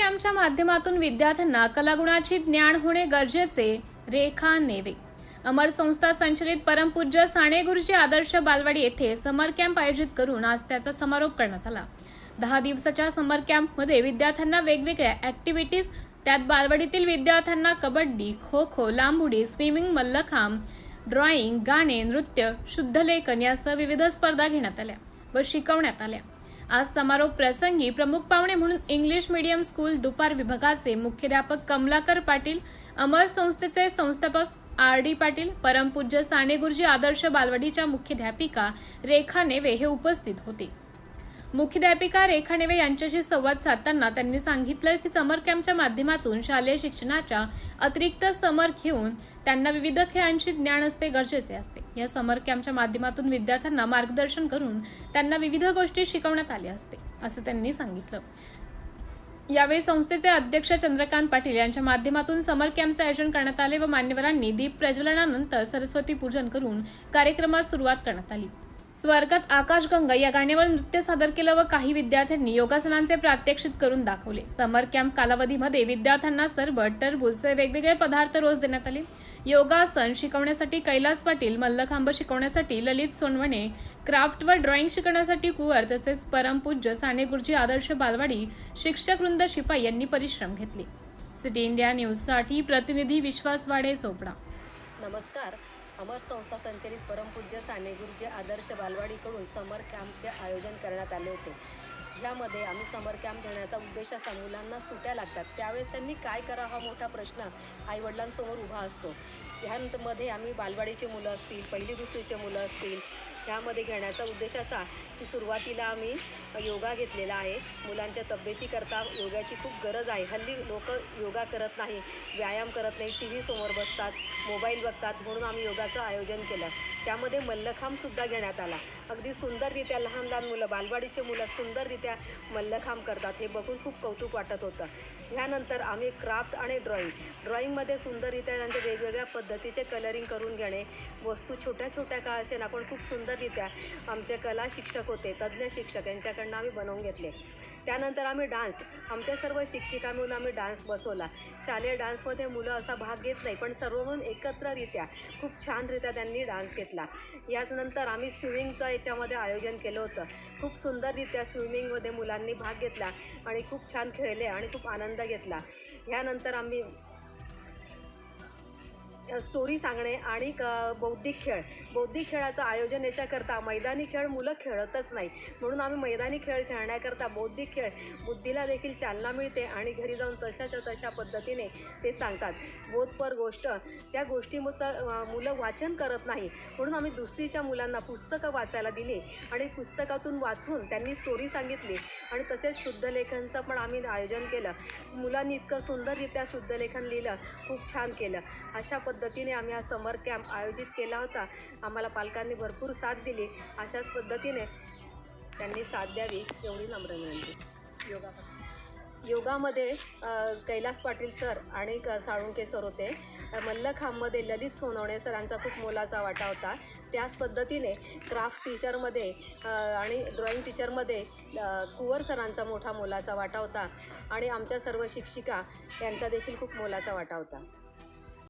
कॅम्पच्या माध्यमातून विद्यार्थ्यांना कलागुणाची ज्ञान होणे गरजेचे. रेखा नेवे. अमर संस्था संचलित परमपूज्य साने गुरुजी आदर्श बालवाडी येथे समर कॅम्प आयोजित करून आज त्याचा समारोप करण्यात आला. 10 दिवसाच्या समर कॅम्पमध्ये विद्यार्थ्यांना वेगवेगळ्या ऍक्टिव्हिटीज, त्यात बालवाडीतील विद्यार्थ्यांना कबड्डी, खो खो, लांब उडी, स्विमिंग, मल्लखांब, ड्रॉइंग, गाणे, नृत्य, शुद्धलेखन यासह विविध स्पर्धा घेण्यात आल्या व शिकवण्यात आल्या. आज समारोप प्रसंगी प्रमुख पाहुणे म्हणून इंग्लिश मीडियम स्कूल दुपार विभागाचे मुख्याध्यापक कमलाकर पाटील, अमर संस्थेचे संस्थापक RD पाटील, परमपूज्य साने गुरुजी आदर्श बालवाडीच्या मुख्याध्यापिका रेखा नेवे हे उपस्थित होते. मुख्याध्यापिका रेखा नेवे यांच्याशी संवाद साधताना त्यांनी सांगितलं की समर कॅम्पच्या माध्यमातून शालेय शिक्षणाच्या अतिरिक्त समर घेऊन त्यांना विविध खेळांची ज्ञान असणे गरजेचे असते. या समर कॅम्पच्या माध्यमातून विद्यार्थ्यांना मार्गदर्शन करून त्यांना विविध गोष्टी शिकवण्यात आल्या असते असं त्यांनी सांगितलं. यावेळी संस्थेचे अध्यक्ष चंद्रकांत पाटील यांच्या माध्यमातून समर कॅम्पचे आयोजन करण्यात आले व मान्यवरांनी दीप प्रज्वलनानंतर सरस्वती पूजन करून कार्यक्रमास सुरुवात करण्यात आली. स्वर्गात आकाशगंगा या गाण्यावर नृत्य सादर केलं व काही विद्यार्थ्यांनी योगासनांचे प्रात्यक्षिक करून दाखवले. समर कॅम्प कालावधीमध्ये विद्यार्थ्यांना सरबत, टरबूज वेगवेगळे पदार्थ रोज देण्यात आले. योगासन शिकवण्यासाठी कैलास पाटील, मल्लखांब शिकवण्यासाठी ललित सोनवणे, क्राफ्ट व ड्रॉइंग शिकवण्यासाठी कुंवर तसेच परमपूज्य साने गुरुजी आदर्श बालवाडी शिक्षक वृंद शिपाई यांनी परिश्रम घेतले. सिटी इंडिया न्यूजसाठी प्रतिनिधी विश्वास वाडे, चोपडा. नमस्कार. अमर संस्था संचलित परमपूज्य साने गुरुजी आदर्श बालवाडीकडून समर कॅम्पचे आयोजन करण्यात आले होते. यामध्ये आम्ही समर कॅम्प घेण्याचा उद्देश असा, मुलांना सुट्या लागतात त्यावेळेस त्यांनी काय करावं हा मोठा प्रश्न आईवडिलांसमोर उभा असतो. ह्यामध्ये आम्ही बालवाडीचे मुलं असतील, पहिली दुसरीचे मुलं असतील, ह्यामध्ये घेण्याचा उद्देश असा की सुरुवातीला आम्ही योगा घेतलेला आहे. मुलांच्या तब्येतीकरता योगाची खूप गरज आहे. हल्ली लोक योगा करत नाही, व्यायाम करत नाही, TV समोर बसतात, मोबाईल बघतात, म्हणून आम्ही योगाचं आयोजन केलं. त्यामध्ये मल्लखांबसुद्धा घेण्यात आला. अगदी सुंदररित्या लहान लहान मुलं, बालवाडीचे मुलं सुंदररित्या मल्लखांब करतात, हे बघून खूप कौतुक वाटत होतं. ह्यानंतर आम्ही क्राफ्ट आणि ड्रॉइंगमध्ये सुंदररित्या त्यांचे वेगवेगळ्या पद्धतीचे कलरिंग करून घेणे, वस्तू छोट्या छोट्या का असे ना पण खूप सुंदररित्या आमचे कला शिक्षक होते, तज्ज्ञ शिक्षक, यांच्याकडनं आम्ही बनवून घेतले. त्यानंतर आम्ही डान्स, आमच्या सर्व शिक्षिका मिळून आम्ही डान्स बसवला. शालेय डान्समध्ये मुलं असा भाग घेत नाही, पण सर्व मिळून एकत्ररित्या खूप छानरित्या त्यांनी डान्स घेतला. याचनंतर आम्ही स्विमिंगचं याच्यामध्ये आयोजन केलं होतं. खूप सुंदररित्या स्विमिंगमध्ये मुलांनी भाग घेतला आणि खूप छान खेळले आणि खूप आनंद घेतला. ह्यानंतर आम्ही स्टोरी सांगणे आणि बौद्धिक खेळाचं आयोजन याच्याकरता, मैदानी खेळ मुलं खेळतच नाही, म्हणून आम्ही मैदानी खेळ खेळण्याकरता बौद्धिक खेळ, बुद्धीला देखील चालना मिळते आणि घरी जाऊन तशाच्या तशा पद्धतीने ते सांगतात. बोधपर गोष्ट, त्या गोष्टीचं मुलं वाचन करत नाही, म्हणून आम्ही दुसरीच्या मुलांना पुस्तकं वाचायला दिली आणि पुस्तकातून वाचून त्यांनी स्टोरी सांगितली. आणि तसेच शुद्धलेखनचं पण आम्ही आयोजन केलं. मुलांनी इतकं सुंदररित्या शुद्धलेखन लिहिलं, खूप छान केलं. अशा पद्धतीने आम्ही हा समर कॅम्प आयोजित केला होता. आम्हाला पालकांनी भरपूर साथ दिली. अशाच पद्धतीने त्यांनी साथ द्यावी एवढी नम्र विनंती. योगामध्ये कैलास पाटील सर आणि साळुंके सर होते. मल्लखांबमध्ये ललित सोनवणे सरांचा खूप मोलाचा वाटा होता. त्याच पद्धतीने क्राफ्ट टीचरमध्ये आणि ड्रॉइंग टीचरमध्ये कुंवर सरांचा मोठा मोलाचा वाटा होता आणि आमच्या सर्व शिक्षिका यांचा देखील खूप मोलाचा वाटा होता.